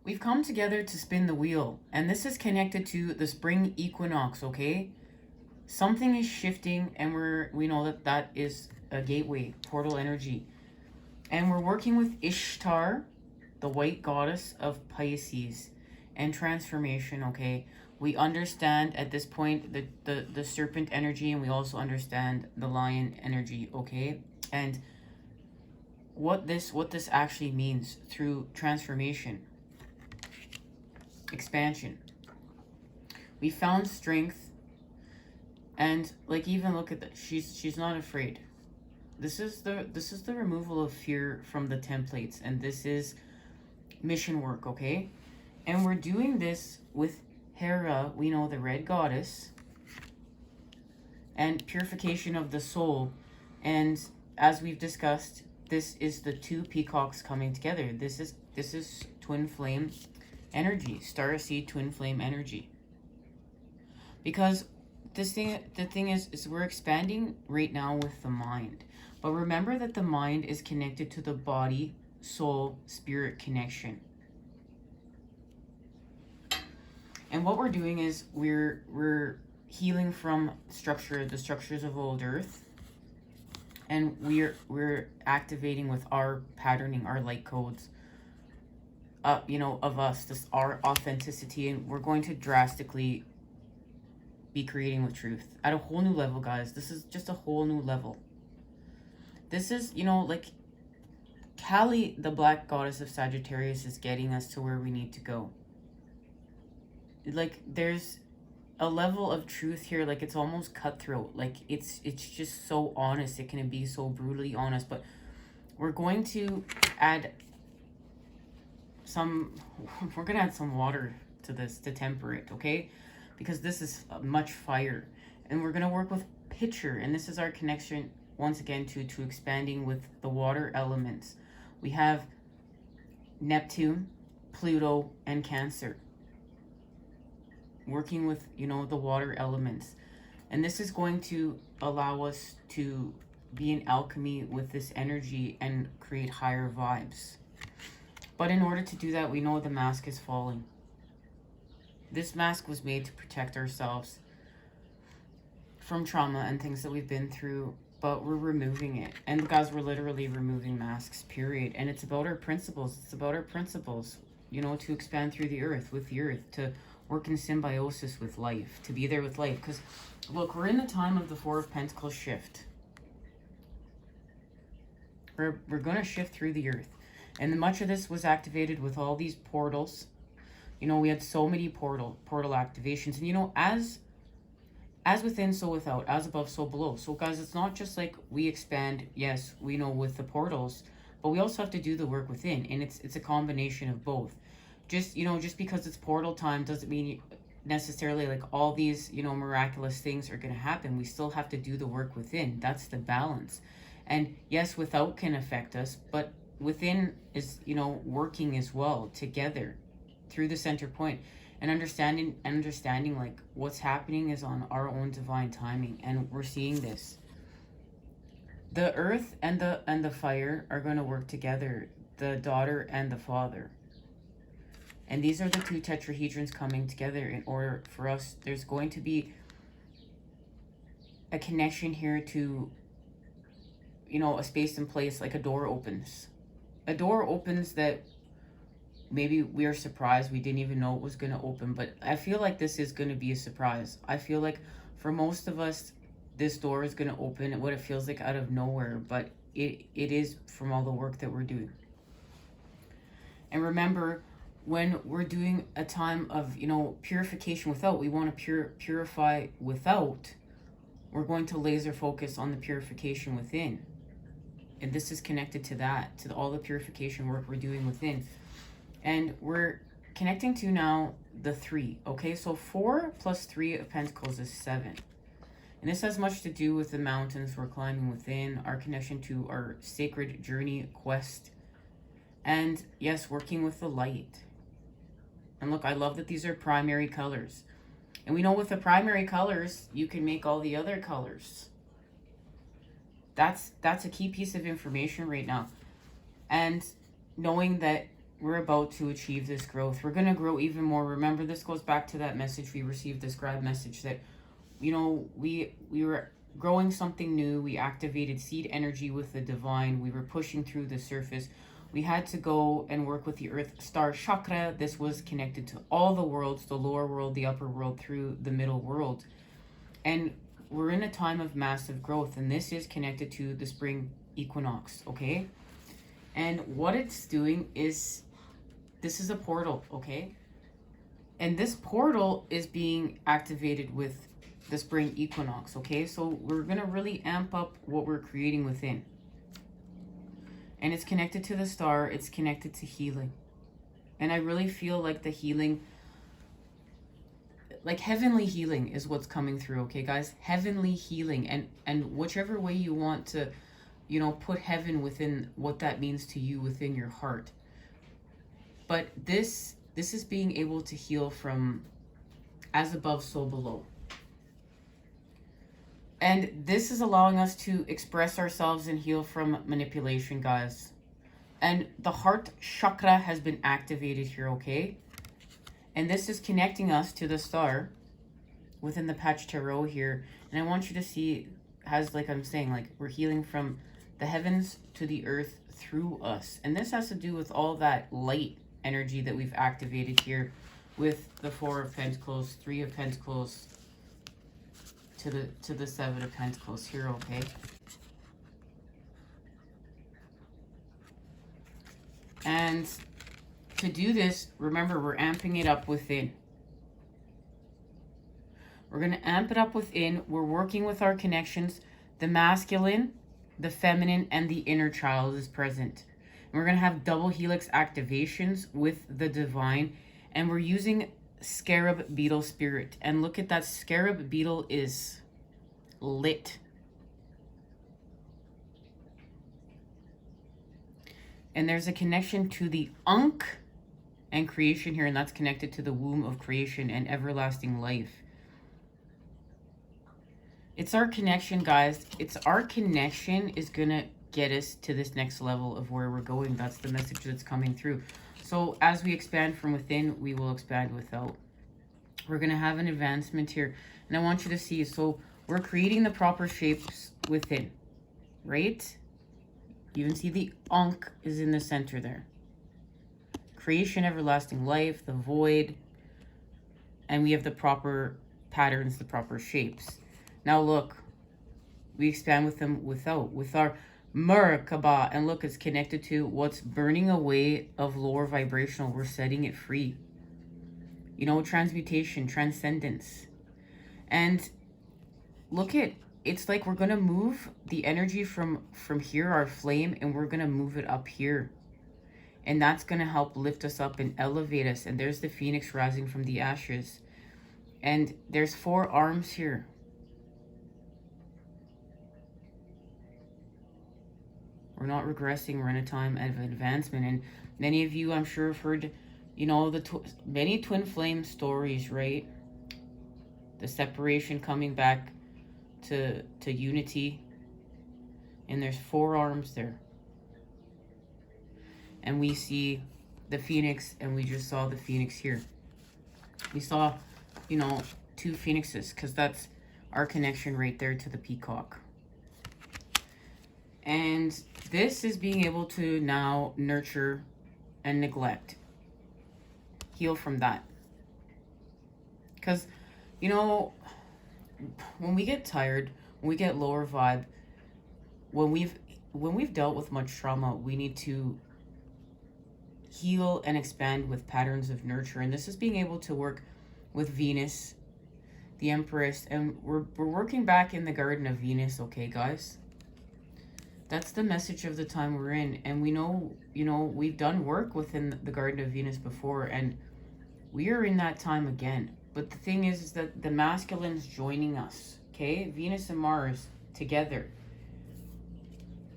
We've come together to spin the wheel, and this is connected to the spring equinox, okay? Something is shifting, and we know that that is a gateway, portal energy. And we're working with Ishtar, the white goddess of Pisces, and transformation, okay? We understand at this point the serpent energy, and we also understand the lion energy, okay? And what this actually means through transformation, expansion. We found strength, and like, even look at that. She's not afraid. This is the removal of fear from the templates, and this is mission work, okay? And we're doing this with Hera, we know, the red goddess, and purification of the soul. And as we've discussed, this is the two peacocks coming together. This is twin flame energy, starseed twin flame energy. Because the thing is we're expanding right now with the mind. But remember that the mind is connected to the body, soul, spirit connection. And what we're doing is we're healing from the structures of old earth. And we're activating with our patterning, our light codes, of us, this our authenticity, and we're going to drastically be creating with truth at a whole new level, guys. This is just a whole new level. This is, like, Kali, the black goddess of Sagittarius, is getting us to where we need to go. Like, there's a level of truth here, like, it's almost cutthroat. Like, it's just so honest. It can be so brutally honest. But we're going to add some water to this to temper it, okay? Because this is much fire. And we're going to work with picture, and this is our connection once again to expanding with the water elements. We have Neptune, Pluto, and Cancer, working with, the water elements. And this is going to allow us to be in alchemy with this energy and create higher vibes. But in order to do that, we know the mask is falling. This mask was made to protect ourselves from trauma and things that we've been through, but we're removing it. And guys, we're literally removing masks, period. And it's about our principles. It's about our principles, to expand through the earth, with the earth, to work in symbiosis with life, to be there with life. Because, look, we're in the time of the Four of Pentacles shift. We're going to shift through the earth. And much of this was activated with all these portals. We had so many portal activations. And, as within, so without. As above, so below. So, guys, it's not just like we expand, yes, we know, with the portals, but we also have to do the work within. And it's a combination of both. Just because it's portal time doesn't mean necessarily like all these, miraculous things are going to happen. We still have to do the work within. That's the balance. And yes, without can affect us, but within is, working as well together through the center point. And understanding like what's happening is on our own divine timing. And we're seeing this. The earth and the fire are going to work together. The daughter and the father. And these are the two tetrahedrons coming together in order for us. There's going to be a connection here to, a space and place, like a door opens. A door opens that maybe we are surprised. We didn't even know it was going to open. But I feel like this is going to be a surprise. I feel like for most of us, this door is going to open what it feels like out of nowhere. But it is from all the work that we're doing. And remember, when we're doing a time of, purification without, we want to purify without, we're going to laser focus on the purification within. And this is connected to that, to all the purification work we're doing within. And we're connecting to now the 3, okay? So 4 plus 3 of Pentacles is 7. And this has much to do with the mountains we're climbing within, our connection to our sacred journey, quest, and yes, working with the light. And look, I love that these are primary colors. And we know with the primary colors, you can make all the other colors. That's a key piece of information right now. And knowing that we're about to achieve this growth. We're going to grow even more. Remember, this goes back to that message we received, this grad message, that, you know, we were growing something new. We activated seed energy with the divine. We were pushing through the surface. We had to go and work with the earth star chakra. This was connected to all the worlds, the lower world, the upper world, through the middle world. And we're in a time of massive growth, and this is connected to the spring equinox, okay? And what it's doing is, this is a portal, okay? And this portal is being activated with the spring equinox, okay? So we're going to really amp up what we're creating within. And it's connected to the star. It's connected to healing. And I really feel like the healing, like heavenly healing is what's coming through, okay, guys? Heavenly healing. And whichever way you want to, you know, put heaven within what that means to you within your heart. But this is being able to heal from as above, so below. And this is allowing us to express ourselves and heal from manipulation, guys. And the heart chakra has been activated here, okay? And this is connecting us to the star within the patch tarot here. And I want you to see, as like I'm saying, like we're healing from the heavens to the earth through us. And this has to do with all that light energy that we've activated here with the Four of Pentacles, Three of Pentacles, to the Seven of Pentacles here, okay? And to do this, remember, we're amping it up within. We're going to amp it up within. We're working with our connections. The masculine, the feminine, and the inner child is present. And we're going to have double helix activations with the divine. And we're using scarab beetle spirit. And look at that, scarab beetle is lit. And there's a connection to the Ankh and creation here, and that's connected to the womb of creation and everlasting life. It's our connection, guys. It's our connection is gonna get us to this next level of where we're going. That's the message that's coming through. So as we expand from within, we will expand without. We're gonna have an advancement here, and I want you to see, so we're creating the proper shapes within, right? You can see the Ankh is in the center there. Creation, everlasting life, the void, and we have the proper patterns, the proper shapes. Now look, we expand with them without, with our Merkaba, and look, it's connected to what's burning away of lower vibrational. We're setting it free. You know, transmutation, transcendence. And look at, it's like we're going to move the energy from here, our flame, and we're going to move it up here. And that's going to help lift us up and elevate us. And there's the phoenix rising from the ashes. And there's 4 arms here. We're not regressing. We're in a time of advancement. And many of you, I'm sure, have heard, you know, many twin flame stories, right? The separation coming back to unity. And there's 4 arms there. And we see the phoenix, and we just saw the phoenix here. We saw, you know, 2 phoenixes, because that's our connection right there to the peacock. And this is being able to now nurture and neglect. Heal from that. Because, you know, when we get tired, when we get lower vibe, when we've dealt with much trauma, we need to heal and expand with patterns of nurture. And this is being able to work with Venus, the Empress, and we're working back in the Garden of Venus, okay, guys? That's the message of the time we're in. And we know, you know, we've done work within the Garden of Venus before, and we are in that time again. But the thing is that the masculine's joining us, okay? Venus and Mars together.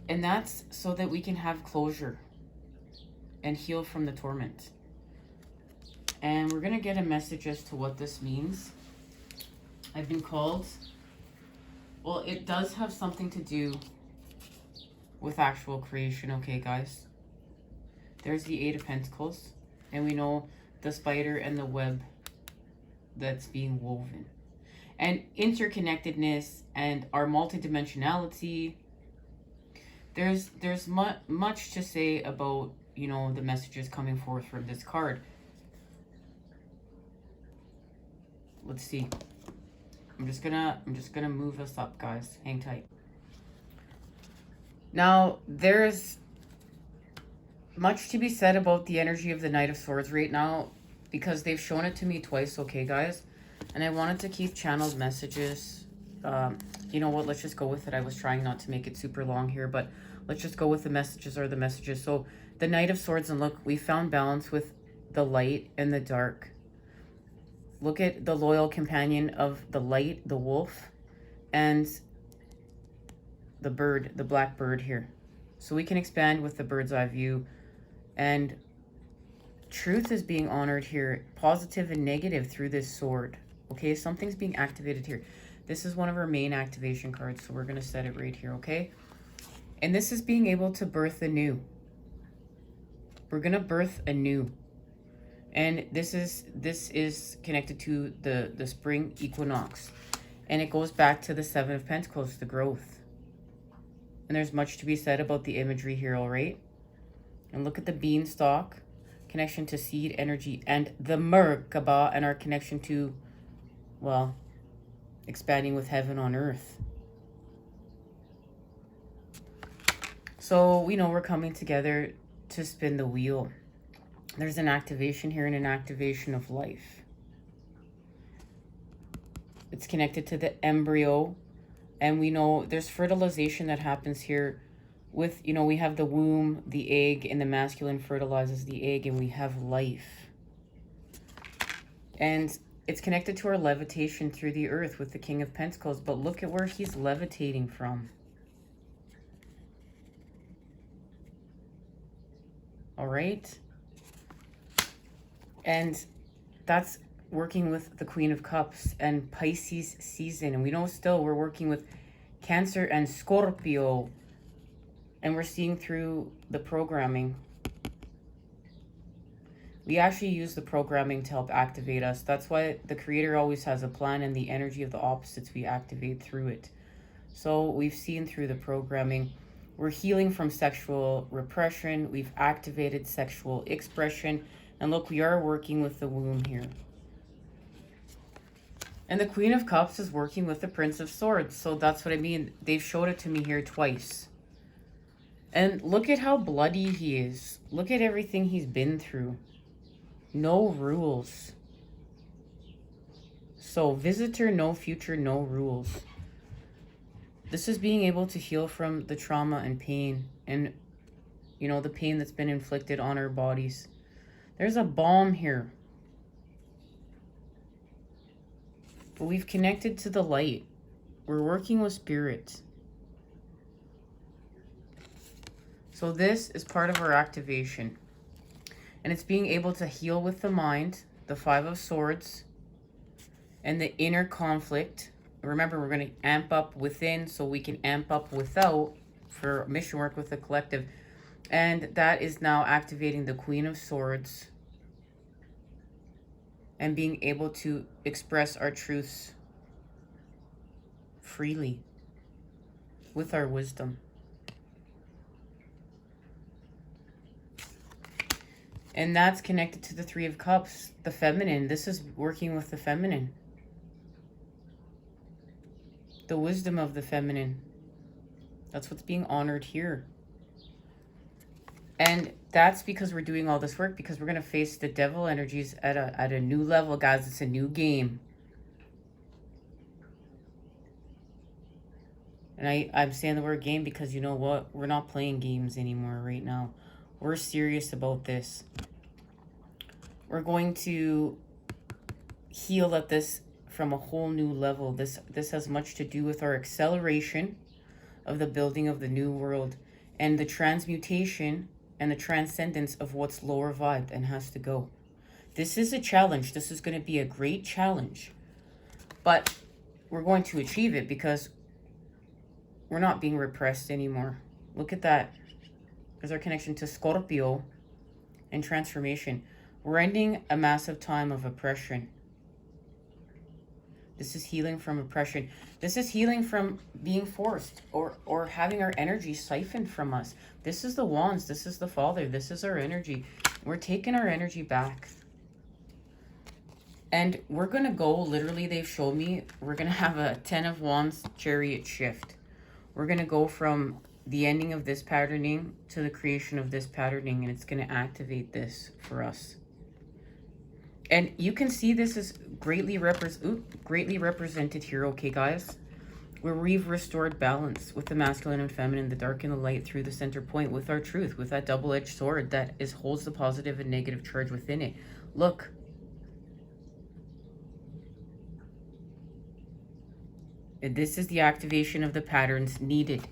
And that's so that we can have closure and heal from the torment. And we're going to get a message as to what this means. I've been called, well, it does have something to do with actual creation, okay, guys? There's the Eight of Pentacles. And we know the spider and the web that's being woven. And interconnectedness and our multidimensionality. There's much to say about, you know, the messages coming forth from this card. Let's see. I'm just gonna move us up, guys. Hang tight. Now, there's much to be said about the energy of the Knight of Swords right now, because they've shown it to me twice, okay, guys? And I wanted to keep channeled messages. You know what? Let's just go with it. I was trying not to make it super long here, but let's just go with the messages are the messages. So, the Knight of Swords, and look, we found balance with the light and the dark. Look at the loyal companion of the light, the wolf, and the bird, the black bird here. So we can expand with the bird's eye view. And truth is being honored here, positive and negative through this sword. Okay, something's being activated here. This is one of our main activation cards, so we're going to set it right here, okay? And this is being able to birth anew. We're going to birth anew. And this is connected to the spring equinox. And it goes back to the Seven of Pentacles, the growth. And there's much to be said about the imagery here, all right? And look at the beanstalk, connection to seed energy, and the Merkaba, and our connection to, well, expanding with heaven on earth. So we know we're coming together to spin the wheel. There's an activation here and an activation of life. It's connected to the embryo. And we know there's fertilization that happens here with, you know, we have the womb, the egg, and the masculine fertilizes the egg, and we have life. And it's connected to our levitation through the earth with the King of Pentacles. But look at where he's levitating from. All right. And that's working with the Queen of Cups and Pisces season. And we know still we're working with Cancer and Scorpio. And we're seeing through the programming. We actually use the programming to help activate us. That's why the creator always has a plan, and the energy of the opposites we activate through it. So we've seen through the programming. We're healing from sexual repression. We've activated sexual expression. And look, we are working with the womb here. And the Queen of Cups is working with the Prince of Swords. So that's what I mean. They've showed it to me here twice. And look at how bloody he is. Look at everything he's been through. No rules. So visitor, no future, no rules. This is being able to heal from the trauma and pain. And, you know, the pain that's been inflicted on our bodies. There's a bomb here. But we've connected to the light. We're working with spirit. So this is part of our activation. And it's being able to heal with the mind, the Five of Swords, and the inner conflict. Remember, we're going to amp up within so we can amp up without for mission work with the collective. And that is now activating the Queen of Swords and being able to express our truths freely with our wisdom. And that's connected to the Three of Cups, the feminine. This is working with the feminine. The wisdom of the feminine. That's what's being honored here. And that's because we're doing all this work, because we're going to face the devil energies at a new level, guys. It's a new game. And I'm saying the word game because you know what? We're not playing games anymore right now. We're serious about this. We're going to heal at this from a whole new level. This has much to do with our acceleration of the building of the new world and the transmutation and the transcendence of what's lower vibed and has to go. This is a challenge. This is going to be a great challenge. But we're going to achieve it because we're not being repressed anymore. Look at that. There's our connection to Scorpio and transformation. We're ending a massive time of oppression. This is healing from oppression. This is healing from being forced or having our energy siphoned from us. This is the wands. This is the Father. This is our energy. We're taking our energy back. And we're going to go, literally, they've shown me, we're going to have a 10 of Wands chariot shift. We're going to go from the ending of this patterning to the creation of this patterning, and it's going to activate this for us. And you can see this is greatly represented here, okay, guys? Where we've restored balance with the masculine and feminine, the dark and the light through the center point with our truth, with that double-edged sword that holds the positive and negative charge within it. Look. This is the activation of the patterns needed.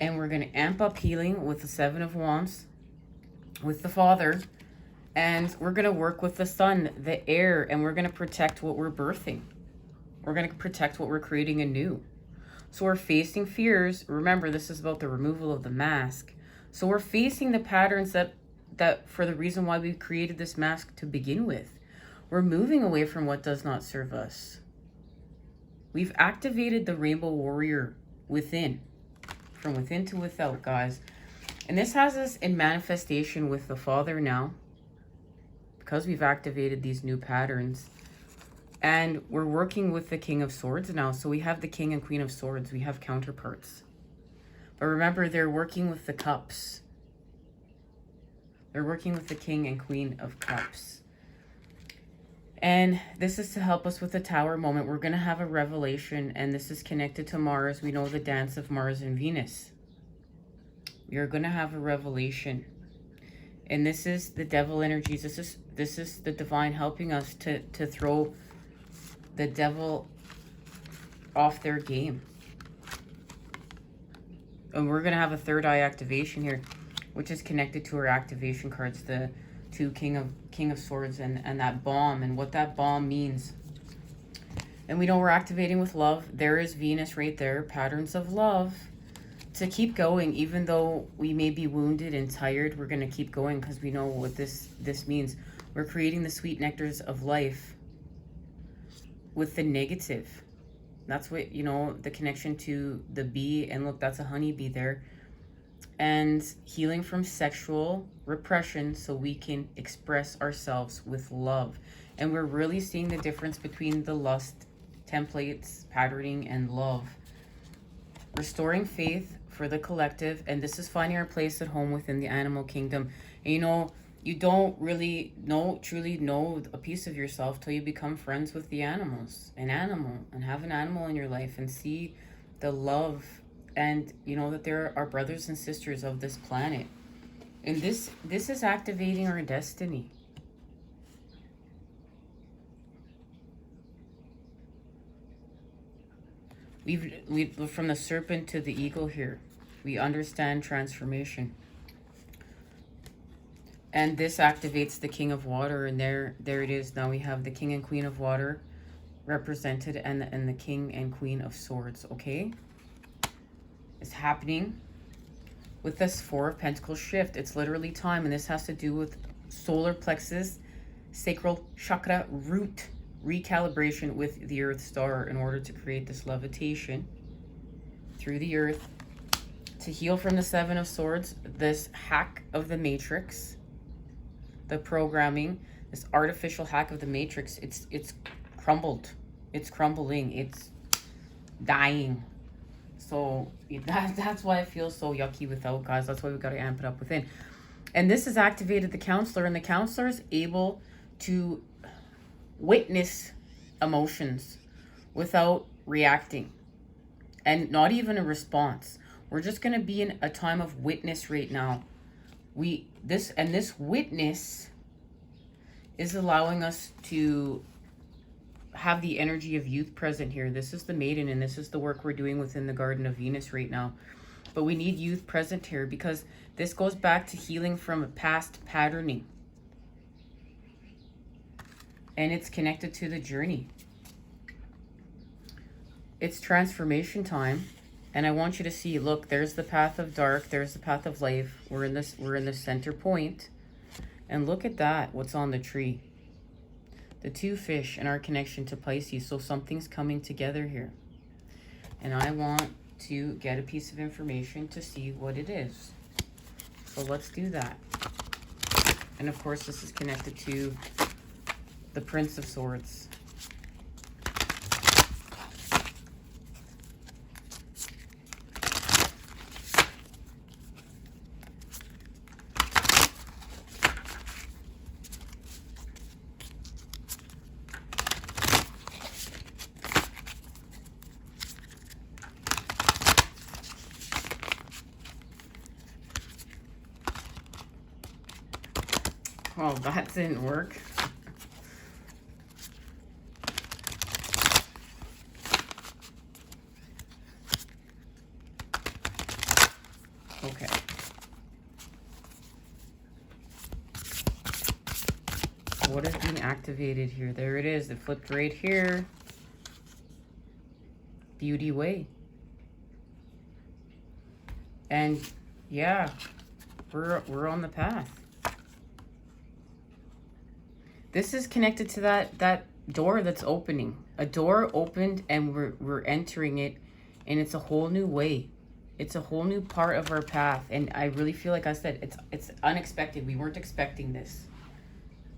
And we're going to amp up healing with the 7 of Wands, with the Father. And we're going to work with the Sun, the air, and we're going to protect what we're birthing. We're going to protect what we're creating anew. So we're facing fears. Remember, this is about the removal of the mask. So we're facing the patterns that for the reason why we created this mask to begin with. We're moving away from what does not serve us. We've activated the Rainbow Warrior within, from within to without, guys. And this has us in manifestation with the Father now, because we've activated these new patterns. And we're working with the King of Swords now. So we have the King and Queen of Swords. We have counterparts. But remember, they're working with the Cups. They're working with the King and Queen of Cups. And this is to help us with the Tower moment. We're going to have a revelation, and this is connected to Mars. We know the dance of Mars and Venus. We are going to have a revelation. And this is the devil energies. This is the divine helping us to throw the devil off their game. And we're going to have a third eye activation here, which is connected to our activation cards, the two King of Swords and that bomb, and what that bomb means. And we know we're activating with love. There is Venus right there, patterns of love. To keep going, even though we may be wounded and tired, we're going to keep going because we know what this means. We're creating the sweet nectars of life with the negative. That's what, you know, the connection to the bee. And look, that's a honeybee there. And healing from sexual repression so we can express ourselves with love. And we're really seeing the difference between the lust templates, patterning, and love. Restoring faith for the collective, and this is finding our place at home within the animal kingdom. And you know, you don't really truly know a piece of yourself till you become friends with the animals, and have an animal in your life and see the love, and you know that there are brothers and sisters of this planet. And this is activating our destiny. We've from the serpent to the eagle here. We understand transformation. And this activates the King of Water, and there it is. Now we have the King and Queen of Water represented, and the King and Queen of Swords, okay? It's happening with this 4 of Pentacles shift. It's literally time, and this has to do with solar plexus, sacral chakra root recalibration with the Earth star in order to create this levitation through the Earth, to heal from the 7 of Swords, this hack of the matrix, the programming, this artificial hack of the matrix. It's crumbled, it's crumbling, it's dying. So that's why I feel so yucky without, guys. That's why we got to amp it up within. And this has activated the counselor, and the counselor is able to witness emotions without reacting, and not even a response. We're just going to be in a time of witness right now. This witness is allowing us to have the energy of youth present here. This is the maiden, and this is the work we're doing within the Garden of Venus right now. But we need youth present here because this goes back to healing from past patterning. And it's connected to the journey. It's transformation time. And I want you to see, look, there's the path of dark, there's the path of life. We're in the center point. And look at that, what's on the tree. The 2 fish and our connection to Pisces. So something's coming together here. And I want to get a piece of information to see what it is. So let's do that. And of course, this is connected to the Prince of Swords. Oh, that didn't work. Okay. What is being activated here? There it is. It flipped right here. Beauty Way. And yeah, we're on the path. This is connected to that door that's opening. A door opened and we're entering it, and it's a whole new way. It's a whole new part of our path. And I really feel like I said, it's unexpected. We weren't expecting this.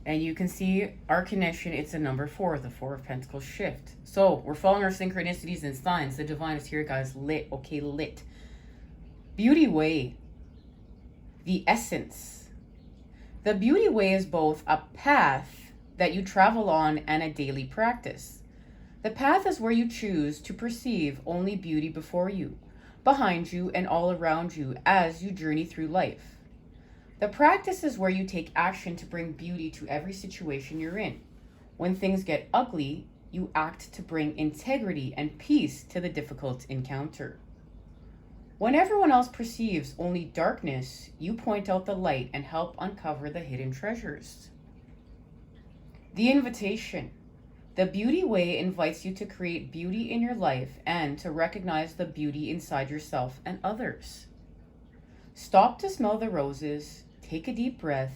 And you can see our connection, it's a number 4, the 4 of Pentacles shift. So we're following our synchronicities and signs. The divine is here, guys. Lit. Okay, lit. Beauty Way. The essence. The Beauty Way is both a path that you travel on and a daily practice. The path is where you choose to perceive only beauty before you, behind you, and all around you as you journey through life. The practice is where you take action to bring beauty to every situation you're in. When things get ugly, you act to bring integrity and peace to the difficult encounter. When everyone else perceives only darkness, you point out the light and help uncover the hidden treasures. The invitation. The Beauty Way invites you to create beauty in your life and to recognize the beauty inside yourself and others. Stop to smell the roses, take a deep breath,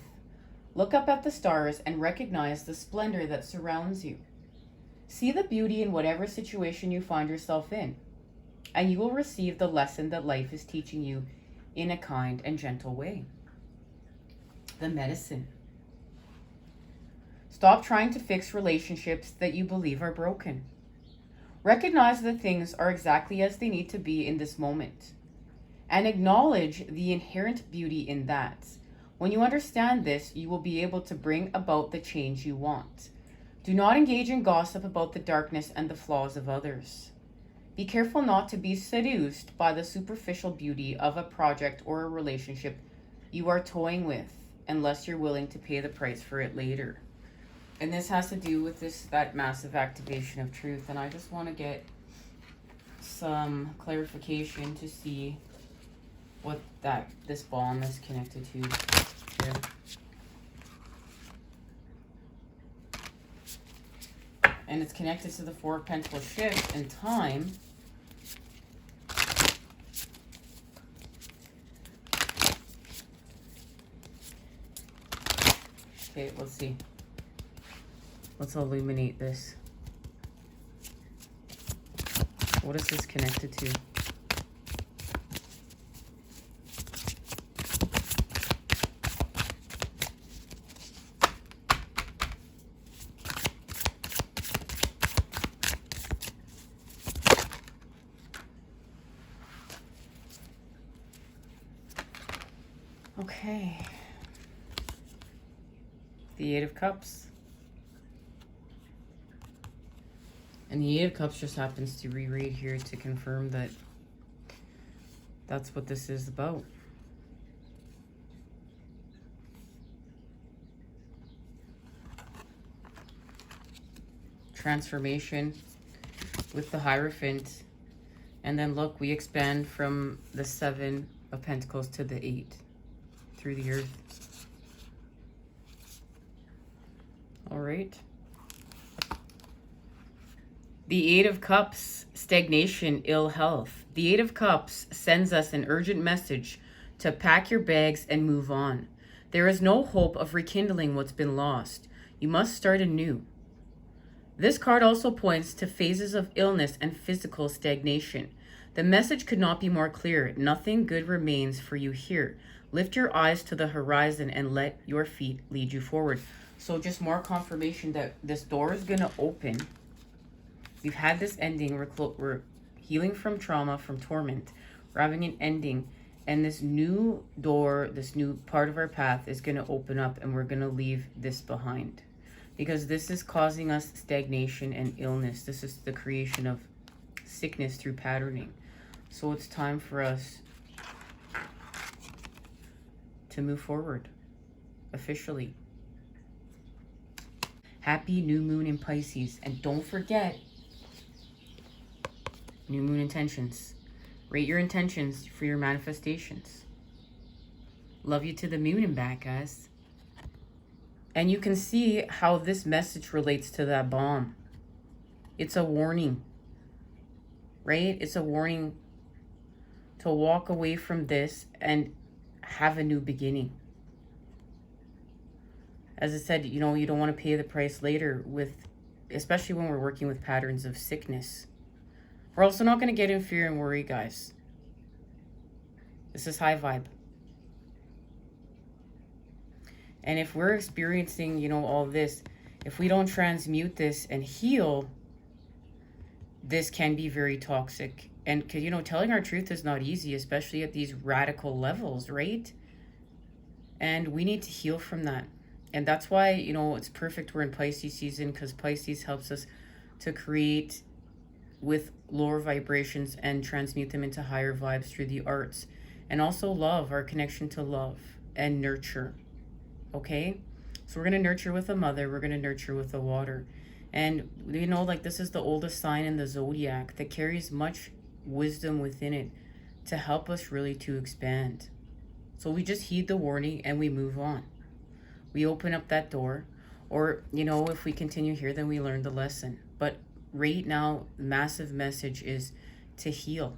look up at the stars, and recognize the splendor that surrounds you. See the beauty in whatever situation you find yourself in, and you will receive the lesson that life is teaching you in a kind and gentle way. The medicine. Stop trying to fix relationships that you believe are broken. Recognize that things are exactly as they need to be in this moment, and acknowledge the inherent beauty in that. When you understand this, you will be able to bring about the change you want. Do not engage in gossip about the darkness and the flaws of others. Be careful not to be seduced by the superficial beauty of a project or a relationship you are toying with, unless you're willing to pay the price for it later. And this has to do with that massive activation of truth. And I just want to get some clarification to see what this bomb is connected to here. And it's connected to the 4 of Pentacles shift and time. Okay, let's see. Let's illuminate this. What is this connected to? Okay. The 8 of Cups. And the 8 of Cups just happens to reread here to confirm that that's what this is about. Transformation with the Hierophant. And then look, we expand from the 7 of Pentacles to the 8 through the earth. All right. The 8 of Cups, stagnation, ill health. The 8 of Cups sends us an urgent message to pack your bags and move on. There is no hope of rekindling what's been lost. You must start anew. This card also points to phases of illness and physical stagnation. The message could not be more clear. Nothing good remains for you here. Lift your eyes to the horizon and let your feet lead you forward. So just more confirmation that this door is going to open. We've had this ending. We're healing from trauma, from torment. We're having an ending. And this new door, this new part of our path is going to open up, and we're going to leave this behind. Because this is causing us stagnation and illness. This is the creation of sickness through patterning. So it's time for us to move forward officially. Happy new moon in Pisces. And don't forget, new moon intentions. Rate your intentions for your manifestations. Love you to the moon and back, guys. And you can see how this message relates to that bomb. It's a warning, right? It's a warning to walk away from this and have a new beginning. As I said, you know, you don't want to pay the price later with, especially when we're working with patterns of sickness. We're also not going to get in fear and worry, guys. This is high vibe. And if we're experiencing, you know, all this, if we don't transmute this and heal, this can be very toxic. And, because, you know, telling our truth is not easy, especially at these radical levels, right? And we need to heal from that. And that's why, you know, it's perfect we're in Pisces season, because Pisces helps us to create with lower vibrations and transmute them into higher vibes through the arts. And also love, our connection to love and nurture. Okay? So we're going to nurture with the mother. We're going to nurture with the water. And, you know, like, this is the oldest sign in the zodiac that carries much wisdom within it to help us really to expand. So we just heed the warning and we move on. We open up that door. Or, you know, if we continue here, then we learn the lesson. But right now, massive message is to heal.